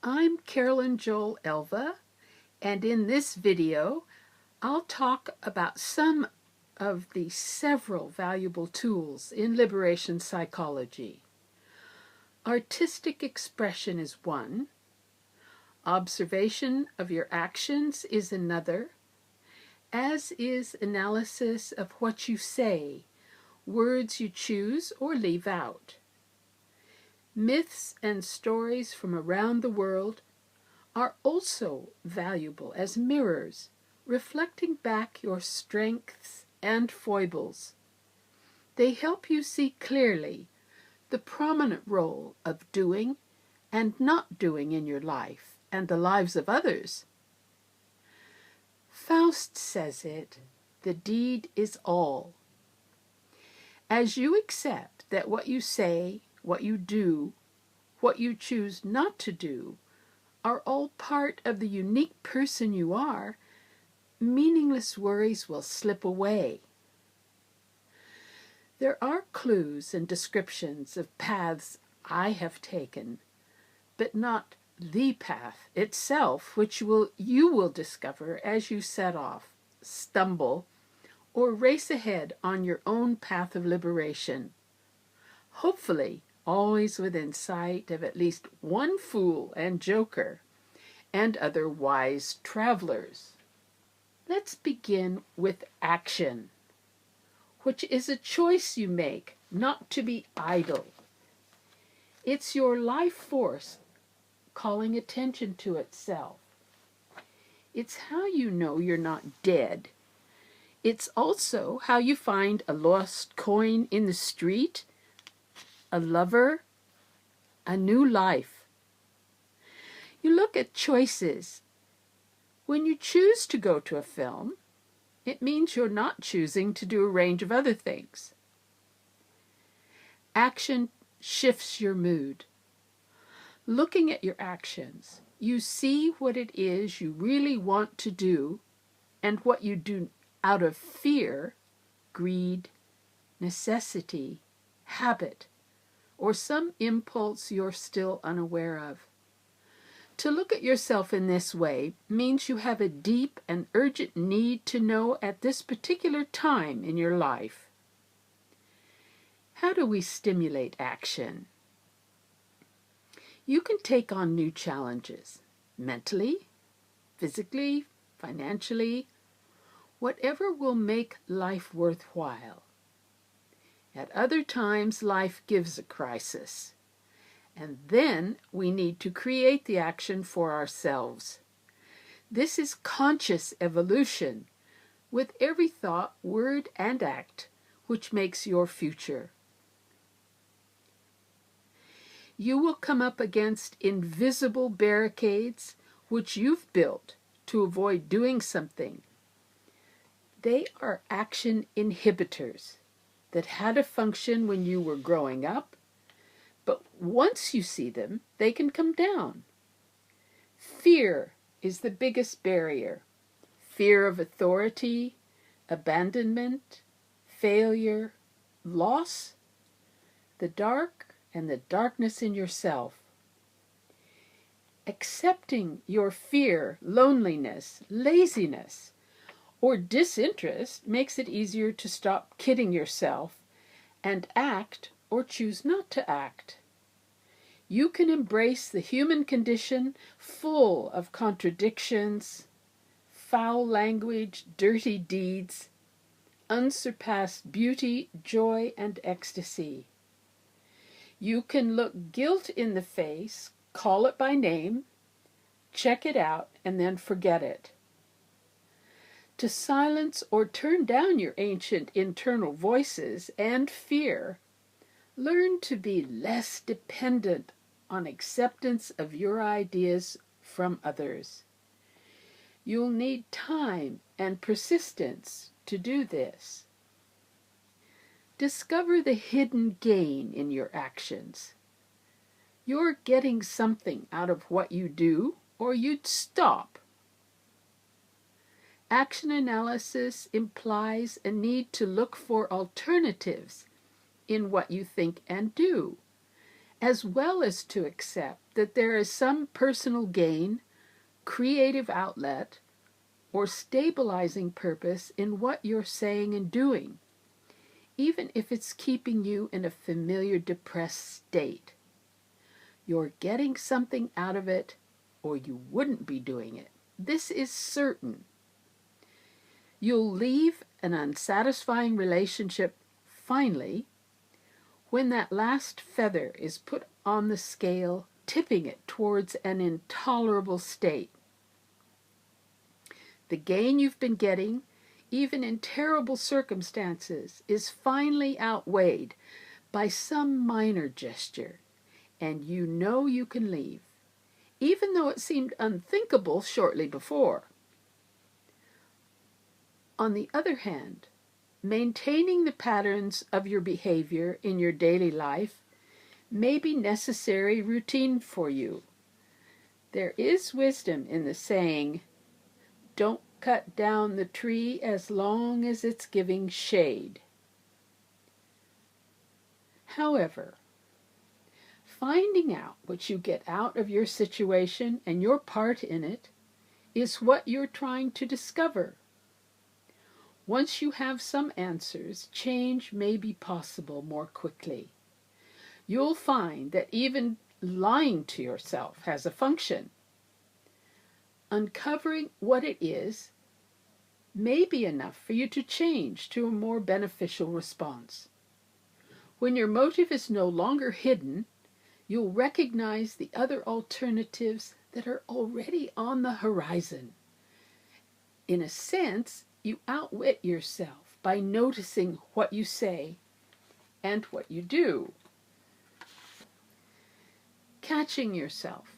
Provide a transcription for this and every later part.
I'm Carolyn Joel Elva, and in this video, I'll talk about some of the several valuable tools in liberation psychology. Artistic expression is one, observation of your actions is another, as is analysis of what you say, words you choose or leave out. Myths and stories from around the world are also valuable as mirrors, reflecting back your strengths and foibles. They help you see clearly the prominent role of doing and not doing in your life and the lives of others. Faust says it, the deed is all. As you accept that what you say, what you do, what you choose not to do, are all part of the unique person you are, meaningless worries will slip away. There are clues and descriptions of paths I have taken, but not the path itself, which you will discover as you set off, stumble, or race ahead on your own path of liberation. Hopefully, always within sight of at least one fool and joker and other wise travelers. Let's begin with action, which is a choice you make not to be idle. It's your life force calling attention to itself. It's how you know you're not dead. It's also how you find a lost coin in the street, a lover, a new life. You look at choices. When you choose to go to a film, it means you're not choosing to do a range of other things. Action shifts your mood. Looking at your actions, you see what it is you really want to do and what you do out of fear, greed, necessity, habit, or some impulse you're still unaware of. To look at yourself in this way means you have a deep and urgent need to know at this particular time in your life. How do we stimulate action? You can take on new challenges, mentally, physically, financially, whatever will make life worthwhile. At other times, life gives a crisis, and then we need to create the action for ourselves. This is conscious evolution, with every thought, word, and act which makes your future. You will come up against invisible barricades which you've built to avoid doing something. They are action inhibitors that had a function when you were growing up, but once you see them, they can come down. Fear is the biggest barrier. Fear of authority, abandonment, failure, loss, the dark and the darkness in yourself. Accepting your fear, loneliness, laziness, or disinterest makes it easier to stop kidding yourself and act or choose not to act. You can embrace the human condition full of contradictions, foul language, dirty deeds, unsurpassed beauty, joy, and ecstasy. You can look guilt in the face, call it by name, check it out, and then forget it. To silence or turn down your ancient internal voices and fear, learn to be less dependent on acceptance of your ideas from others. You'll need time and persistence to do this. Discover the hidden gain in your actions. You're getting something out of what you do, or you'd stop. Action analysis implies a need to look for alternatives in what you think and do, as well as to accept that there is some personal gain, creative outlet, or stabilizing purpose in what you're saying and doing, even if it's keeping you in a familiar depressed state. You're getting something out of it, or you wouldn't be doing it. This is certain. You'll leave an unsatisfying relationship finally when that last feather is put on the scale, tipping it towards an intolerable state. The gain you've been getting, even in terrible circumstances, is finally outweighed by some minor gesture, and you know you can leave, even though it seemed unthinkable shortly before. On the other hand, maintaining the patterns of your behavior in your daily life may be necessary routine for you. There is wisdom in the saying, "Don't cut down the tree as long as it's giving shade." However, finding out what you get out of your situation and your part in it is what you're trying to discover. Once you have some answers, change may be possible more quickly. You'll find that even lying to yourself has a function. Uncovering what it is may be enough for you to change to a more beneficial response. When your motive is no longer hidden, you'll recognize the other alternatives that are already on the horizon. In a sense, you outwit yourself by noticing what you say and what you do. Catching yourself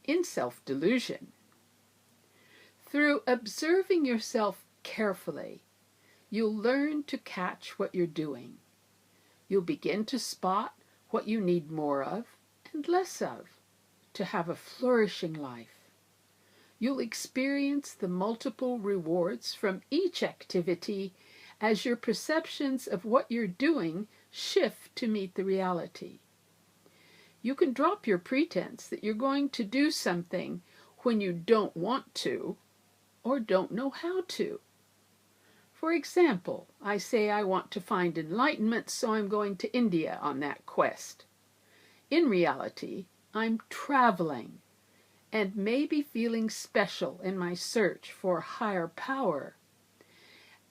in self-delusion. Through observing yourself carefully, you'll learn to catch what you're doing. You'll begin to spot what you need more of and less of to have a flourishing life. You'll experience the multiple rewards from each activity as your perceptions of what you're doing shift to meet the reality. You can drop your pretense that you're going to do something when you don't want to or don't know how to. For example, I say I want to find enlightenment, so I'm going to India on that quest. In reality, I'm traveling and maybe feeling special in my search for higher power.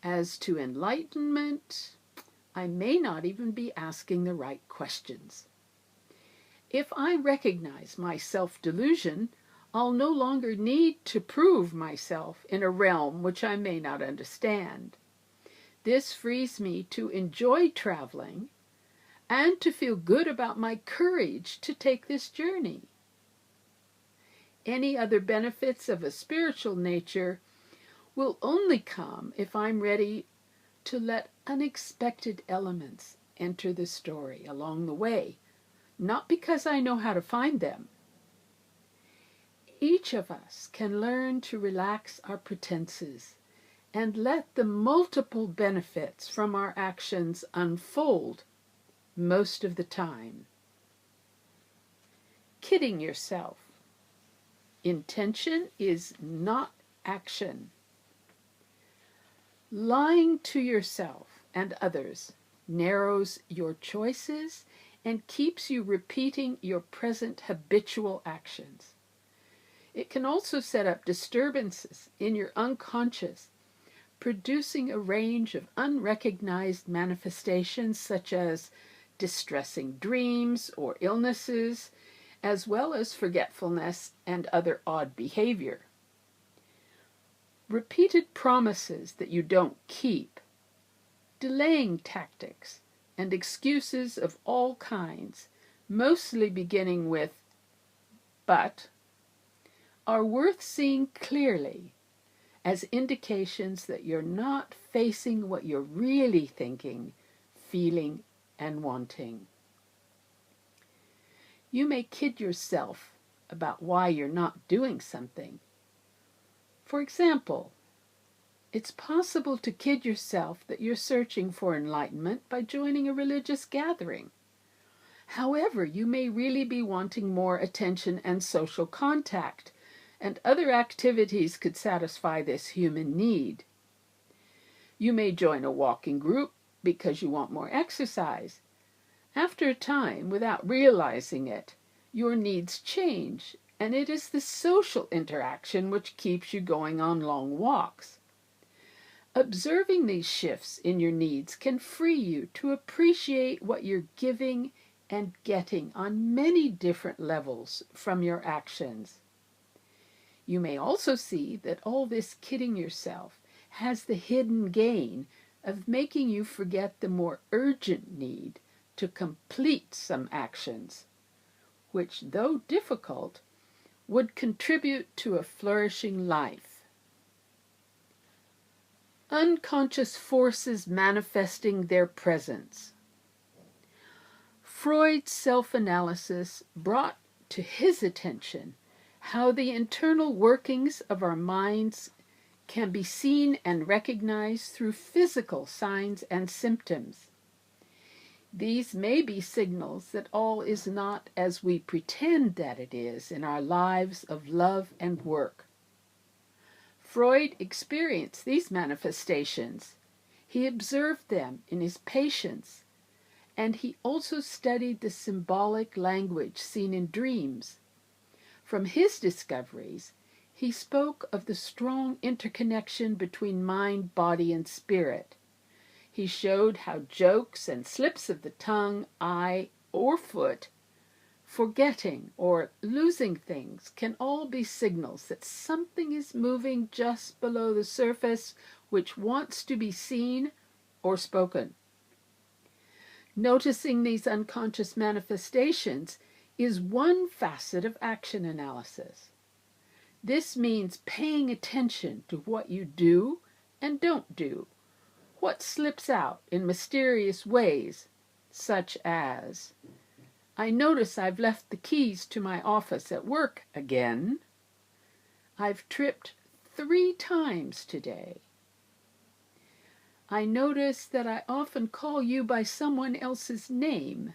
As to enlightenment, I may not even be asking the right questions. If I recognize my self-delusion, I'll no longer need to prove myself in a realm which I may not understand. This frees me to enjoy traveling and to feel good about my courage to take this journey. Any other benefits of a spiritual nature will only come if I'm ready to let unexpected elements enter the story along the way, not because I know how to find them. Each of us can learn to relax our pretenses and let the multiple benefits from our actions unfold most of the time. Kidding yourself. Intention is not action. Lying to yourself and others narrows your choices and keeps you repeating your present habitual actions. It can also set up disturbances in your unconscious, producing a range of unrecognized manifestations such as distressing dreams or illnesses, as well as forgetfulness and other odd behavior. Repeated promises that you don't keep, delaying tactics, and excuses of all kinds, mostly beginning with "but," are worth seeing clearly as indications that you're not facing what you're really thinking, feeling, and wanting. You may kid yourself about why you're not doing something. For example, it's possible to kid yourself that you're searching for enlightenment by joining a religious gathering. However, you may really be wanting more attention and social contact, and other activities could satisfy this human need. You may join a walking group because you want more exercise. After a time, without realizing it, your needs change, and it is the social interaction which keeps you going on long walks. Observing these shifts in your needs can free you to appreciate what you're giving and getting on many different levels from your actions. You may also see that all this kidding yourself has the hidden gain of making you forget the more urgent need to complete some actions, which, though difficult, would contribute to a flourishing life. Unconscious forces manifesting their presence. Freud's self-analysis brought to his attention how the internal workings of our minds can be seen and recognized through physical signs and symptoms. These may be signals that all is not as we pretend that it is in our lives of love and work. Freud experienced these manifestations. He observed them in his patients, and he also studied the symbolic language seen in dreams. From his discoveries, he spoke of the strong interconnection between mind, body, and spirit. He showed how jokes and slips of the tongue, eye, or foot, forgetting or losing things, can all be signals that something is moving just below the surface which wants to be seen or spoken. Noticing these unconscious manifestations is one facet of action analysis. This means paying attention to what you do and don't do, what slips out in mysterious ways, such as, I notice I've left the keys to my office at work again. I've tripped 3 times today. I notice that I often call you by someone else's name.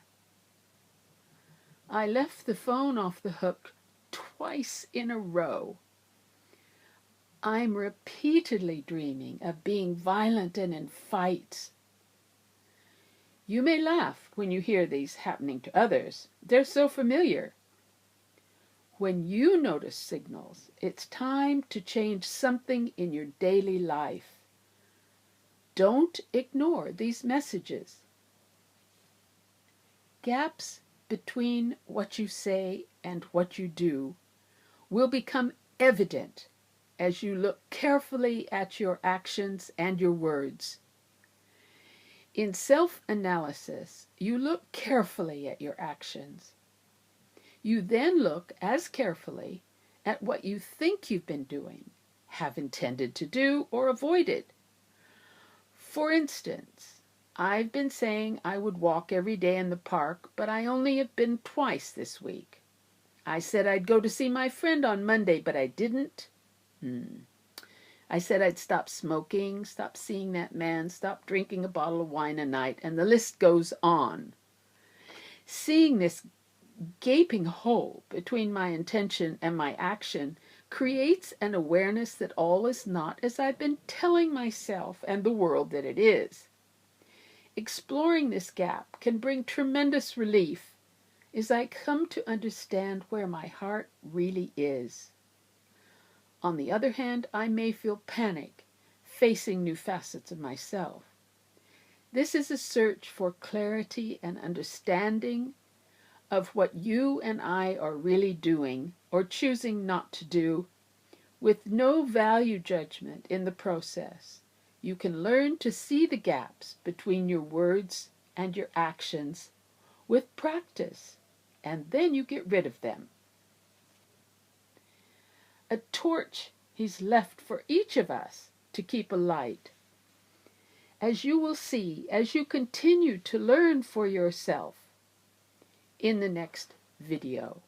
I left the phone off the hook twice in a row. I'm repeatedly dreaming of being violent and in fights. You may laugh when you hear these happening to others. They're so familiar. When you notice signals, it's time to change something in your daily life. Don't ignore these messages. Gaps between what you say and what you do will become evident as you look carefully at your actions and your words. In self-analysis, you look carefully at your actions. You then look as carefully at what you think you've been doing, have intended to do, or avoided. For instance, I've been saying I would walk every day in the park, but I only have been twice this week. I said I'd go to see my friend on Monday, but I didn't. I said I'd stop smoking, stop seeing that man, stop drinking a bottle of wine a night, and the list goes on. Seeing this gaping hole between my intention and my action creates an awareness that all is not as I've been telling myself and the world that it is. Exploring this gap can bring tremendous relief as I come to understand where my heart really is. On the other hand, I may feel panic facing new facets of myself. This is a search for clarity and understanding of what you and I are really doing or choosing not to do, with no value judgment in the process. You can learn to see the gaps between your words and your actions with practice, and then you get rid of them. A torch He's left for each of us to keep alight. As you will see, as you continue to learn for yourself in the next video.